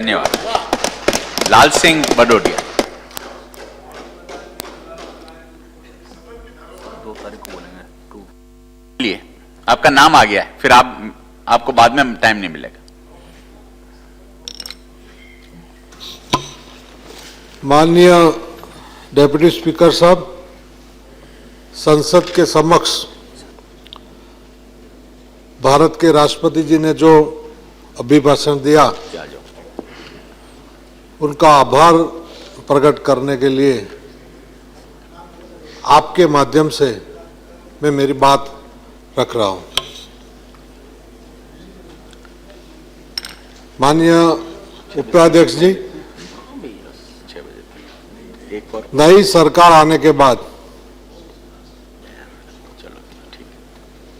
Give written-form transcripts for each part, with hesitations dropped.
धन्यवाद। लाल सिंह बडोडिया। 2 तारीख को बोलेंगे। लिए आपका नाम आ गया है, फिर आपको बाद में टाइम नहीं मिलेगा। माननीय डेप्यूटी स्पीकर साहब, संसद के समक्ष भारत के राष्ट्रपति जी ने जो अभिभाषण दिया, उनका आभार प्रकट करने के लिए आपके माध्यम से मैं मेरी बात रख रहा हूं। माननीय उपाध्यक्ष जी, नई सरकार आने के बाद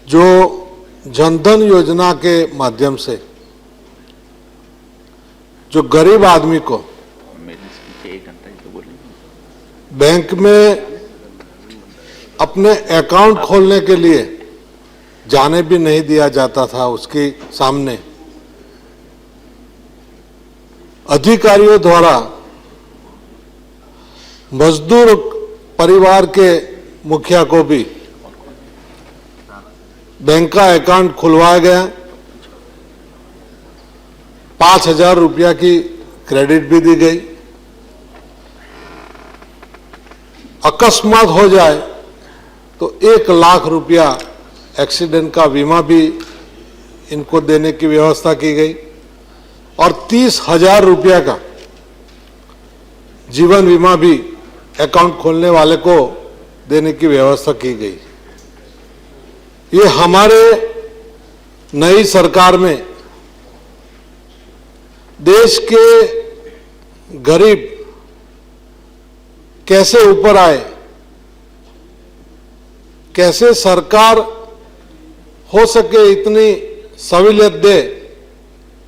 जो जनधन योजना के माध्यम से जो गरीब आदमी को बैंक में अपने अकाउंट खोलने के लिए जाने भी नहीं दिया जाता था, उसके सामने अधिकारियों द्वारा मजदूर परिवार के मुखिया को भी बैंक का अकाउंट खुलवाया गया। 5,000 रुपया की क्रेडिट भी दी गई। अकस्मात हो जाए तो 1 लाख रुपया एक्सीडेंट का बीमा भी इनको देने की व्यवस्था की गई और 30,000 रुपया का जीवन बीमा भी अकाउंट खोलने वाले को देने की व्यवस्था की गई। ये हमारे नई सरकार में देश के गरीब कैसे ऊपर आए, कैसे सरकार हो सके इतनी सहूलियत दे,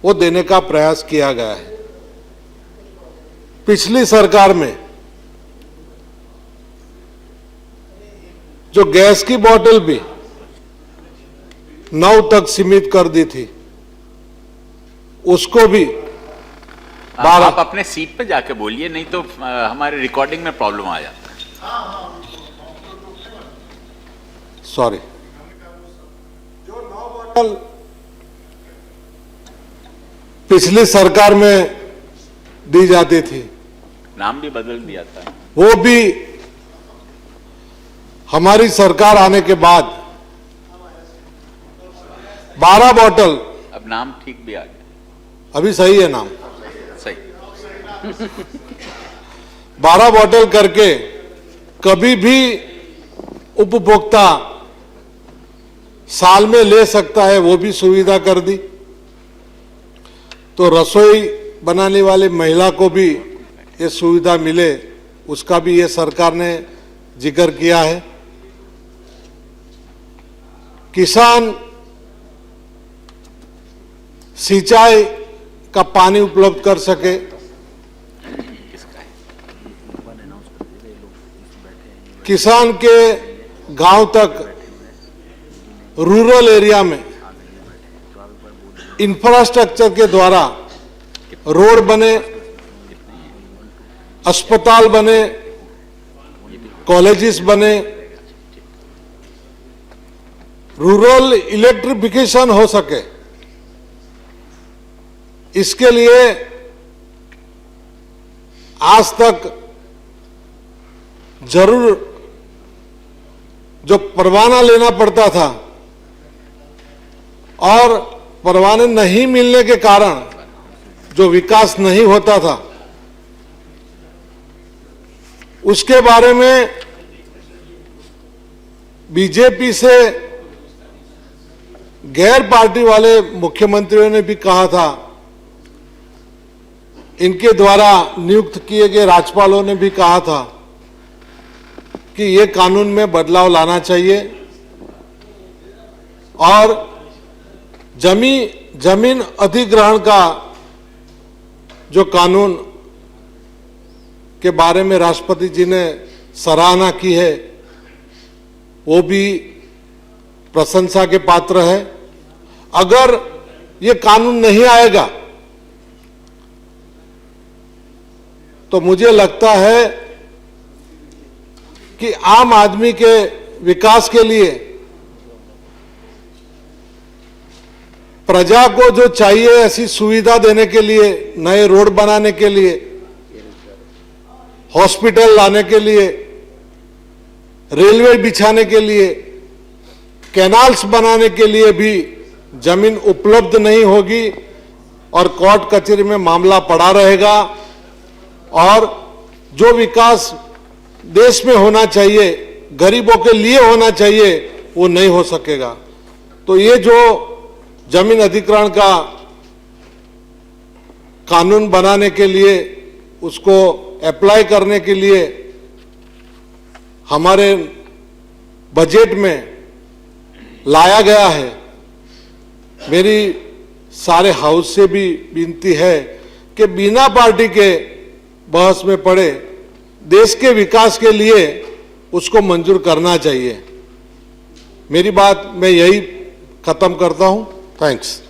वो देने का प्रयास किया गया है। पिछली सरकार में जो गैस की बोतल भी 9 तक सीमित कर दी थी, उसको भी आप अपने सीट पे जाके बोलिए, नहीं तो हमारे रिकॉर्डिंग में प्रॉब्लम आ जाता है। सॉरी। जो 9 बोतल पिछली सरकार में दी जाती थी, नाम भी बदल दिया था, वो भी हमारी सरकार आने के बाद 12 बोतल, अब नाम ठीक भी आ गया, अभी सही है नाम, सही 12 बोतल करके कभी भी उपभोक्ता साल में ले सकता है, वो भी सुविधा कर दी। तो रसोई बनाने वाली महिला को भी ये सुविधा मिले, उसका भी ये सरकार ने जिक्र किया है। किसान सिंचाई का पानी उपलब्ध कर सके, किसान के गांव तक रूरल एरिया में इंफ्रास्ट्रक्चर के द्वारा रोड बने, अस्पताल बने, कॉलेजेस बने, रूरल इलेक्ट्रिफिकेशन हो सके, इसके लिए आज तक जरूर जो परवाना लेना पड़ता था और परवाने नहीं मिलने के कारण जो विकास नहीं होता था, उसके बारे में बीजेपी से गैर पार्टी वाले मुख्यमंत्रियों ने भी कहा था, इनके द्वारा नियुक्त किए गए राज्यपालों ने भी कहा था कि ये कानून में बदलाव लाना चाहिए और जमीन अधिग्रहण का जो कानून के बारे में राष्ट्रपति जी ने सराहना की है, वो भी प्रशंसा के पात्र है। अगर ये कानून नहीं आएगा तो मुझे लगता है कि आम आदमी के विकास के लिए प्रजा को जो चाहिए ऐसी सुविधा देने के लिए, नए रोड बनाने के लिए, हॉस्पिटल लाने के लिए, रेलवे बिछाने के लिए, कैनाल्स बनाने के लिए भी जमीन उपलब्ध नहीं होगी और कोर्ट कचहरी में मामला पड़ा रहेगा और जो विकास देश में होना चाहिए, गरीबों के लिए होना चाहिए, वो नहीं हो सकेगा। तो ये जो जमीन अधिग्रहण का कानून बनाने के लिए, उसको अप्लाई करने के लिए हमारे बजट में लाया गया है, मेरी सारे हाउस से भी विनती है कि बिना पार्टी के बहस में पड़े देश के विकास के लिए उसको मंजूर करना चाहिए। मेरी बात मैं यही खत्म करता हूं। थैंक्स।